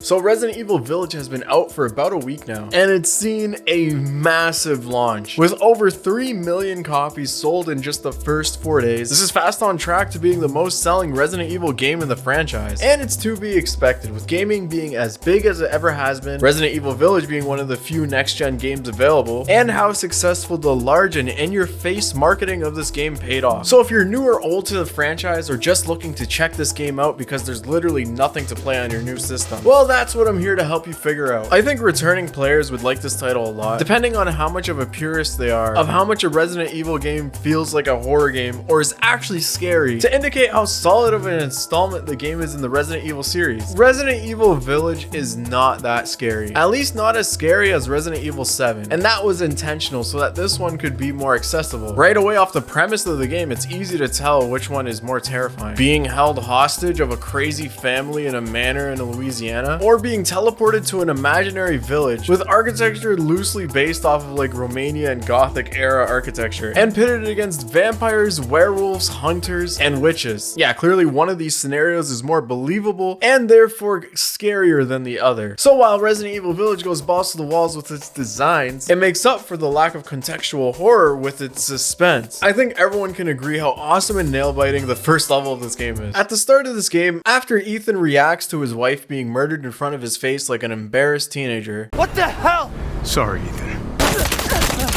So Resident Evil Village has been out for about a week now, and it's seen a massive launch with over 3 million copies sold in just the first 4 days. This is fast on track to being the most selling Resident Evil game in the franchise, and it's to be expected with gaming being as big as it ever has been, Resident Evil Village being one of the few next-gen games available, and how successful the large and in-your-face marketing of this game paid off. So if you're new or old to the franchise or just looking to check this game out because there's literally nothing to play on your new system, well, that's what I'm here to help you figure out. I think returning players would like this title a lot, depending on how much of a purist they are, of how much a Resident Evil game feels like a horror game or is actually scary, to indicate how solid of an installment the game is in the Resident Evil series. Resident Evil Village is not that scary, at least not as scary as Resident Evil 7, and that was intentional so that this one could be more accessible. Right away off the premise of the game, it's easy to tell which one is more terrifying. Being held hostage of a crazy family in a manor in Louisiana, or being teleported to an imaginary village with architecture loosely based off of like Romania and Gothic era architecture, and pitted against vampires, werewolves, hunters, and witches. Yeah, clearly one of these scenarios is more believable and therefore scarier than the other. So while Resident Evil Village goes balls to the walls with its designs, it makes up for the lack of contextual horror with its suspense. I think everyone can agree how awesome and nail-biting the first level of this game is. At the start of this game, after Ethan reacts to his wife being murdered in front of his face like an embarrassed teenager. What the hell? Sorry, Ethan.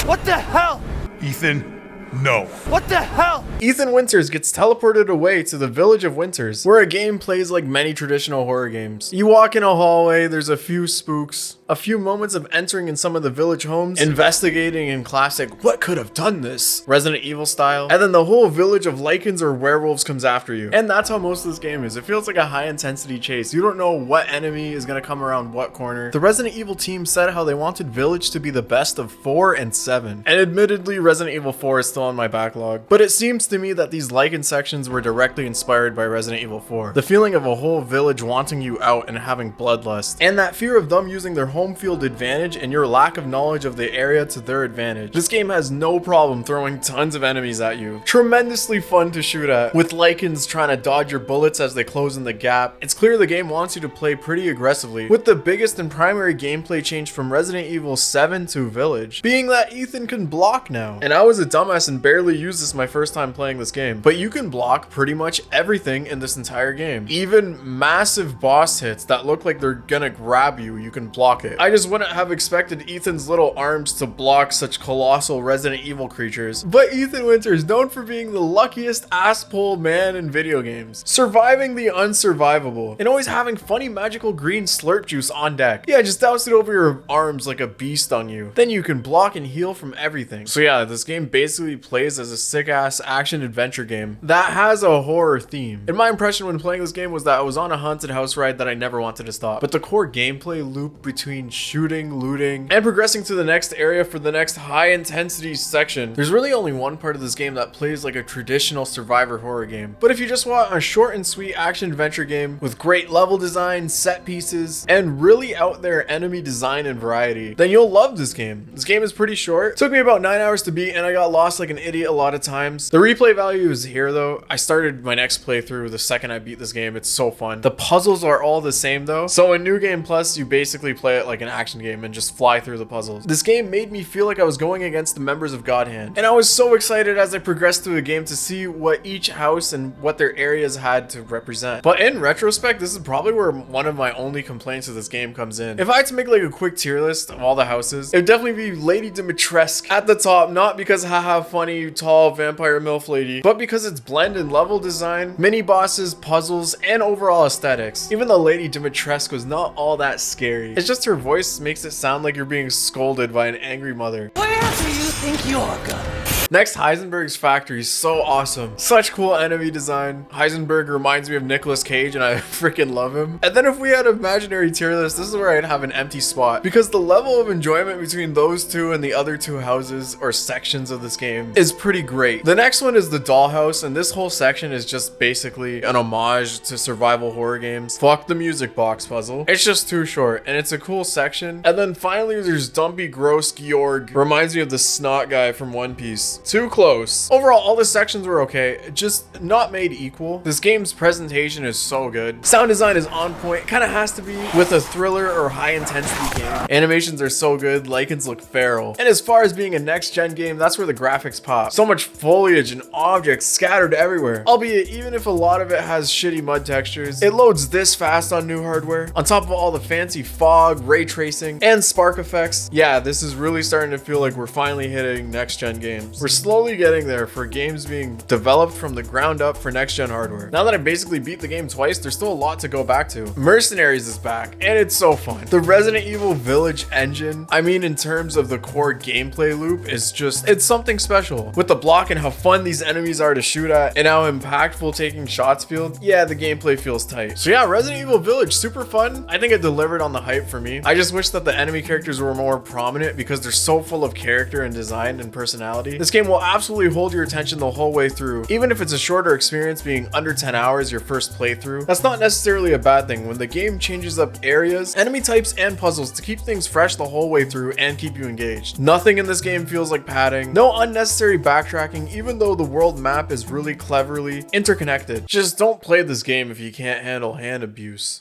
What the hell? Ethan, no. What the hell? Ethan Winters gets teleported away to the village of Winters, where a game plays like many traditional horror games. You walk in a hallway, there's a few spooks, a few moments of entering in some of the village homes, investigating in classic "what could have done this" Resident Evil style, and then the whole village of lichens or werewolves comes after you. And that's how most of this game is. It feels like a high intensity chase. You don't know what enemy is gonna come around what corner. The Resident Evil team said how they wanted Village to be the best of 4 and 7. And admittedly, Resident Evil 4 is still on my backlog, but it seems to me that these lichen sections were directly inspired by Resident Evil 4. The feeling of a whole village wanting you out and having bloodlust, and that fear of them using their home field advantage and your lack of knowledge of the area to their advantage. This game has no problem throwing tons of enemies at you. Tremendously fun to shoot at, with lichens trying to dodge your bullets as they close in the gap. It's clear the game wants you to play pretty aggressively, with the biggest and primary gameplay change from Resident Evil 7 to Village being that Ethan can block now. And I was a dumbass and barely used this my first time playing this game, but you can block pretty much everything in this entire game. Even massive boss hits that look like they're gonna grab you, you can block it. I just wouldn't have expected Ethan's little arms to block such colossal Resident Evil creatures, but Ethan Winters, known for being the luckiest asshole man in video games, surviving the unsurvivable, and always having funny magical green slurp juice on deck. Yeah, just douse it over your arms like a bee stung you. Then you can block and heal from everything. So yeah, this game basically plays as a sick-ass action-adventure game that has a horror theme. And my impression when playing this game was that I was on a haunted house ride that I never wanted to stop. But the core gameplay loop between shooting, looting, and progressing to the next area for the next high-intensity section, there's really only one part of this game that plays like a traditional survivor horror game. But if you just want a short and sweet action-adventure game with great level design, set pieces, and really out-there enemy design and variety, then you'll love this game. This game is pretty short. It took me about 9 hours to beat, and I got lost like an idiot a lot of times. The replay value is here though. I started my next playthrough the second I beat this game. It's so fun. The puzzles are all the same though. So in New Game Plus, you basically play it like an action game and just fly through the puzzles. This game made me feel like I was going against the members of God Hand. And I was so excited as I progressed through the game to see what each house and what their areas had to represent. But in retrospect, this is probably where one of my only complaints of this game comes in. If I had to make like a quick tier list of all the houses, it would definitely be Lady Dimitrescu at the top, not because haha funny, tall vampire MILF lady, but because its blend in level design, mini bosses, puzzles, and overall aesthetics. Even though Lady Dimitrescu is not all that scary, it's just her voice makes it sound like you're being scolded by an angry mother. Where do you think you're going? Next, Heisenberg's factory is so awesome. Such cool enemy design. Heisenberg reminds me of Nicolas Cage and I freaking love him. And then if we had an imaginary tier list, this is where I'd have an empty spot, because the level of enjoyment between those two and the other two houses or sections of this game is pretty great. The next one is the dollhouse, and this whole section is just basically an homage to survival horror games. Fuck the music box puzzle. It's just too short and it's a cool section. And then finally there's Dumpy Gross Georg. Reminds me of the snot guy from One Piece. Too close. Overall, all the sections were okay, just not made equal. This game's presentation is so good. Sound design is on point, kind of has to be with a thriller or high intensity game. Animations are so good, lichens look feral. And as far as being a next gen game, that's where the graphics pop. So much foliage and objects scattered everywhere. Albeit, even if a lot of it has shitty mud textures, it loads this fast on new hardware. On top of all the fancy fog, ray tracing, and spark effects, yeah, this is really starting to feel like we're finally hitting next gen games. We're slowly getting there for games being developed from the ground up for next gen hardware. Now that I basically beat the game twice, there's still a lot to go back to. Mercenaries is back, and it's so fun. The Resident Evil Village engine, I mean in terms of the core gameplay loop, is just, it's something special. With the block and how fun these enemies are to shoot at, and how impactful taking shots feel, yeah, the gameplay feels tight. So yeah, Resident Evil Village, super fun. I think it delivered on the hype for me. I just wish that the enemy characters were more prominent because they're so full of character and design and personality. This game will absolutely hold your attention the whole way through, even if it's a shorter experience being under 10 hours your first playthrough. That's not necessarily a bad thing when the game changes up areas, enemy types, and puzzles to keep things fresh the whole way through and keep you engaged. Nothing in this game feels like padding, no unnecessary backtracking, even though the world map is really cleverly interconnected. Just don't play this game if you can't handle hand abuse.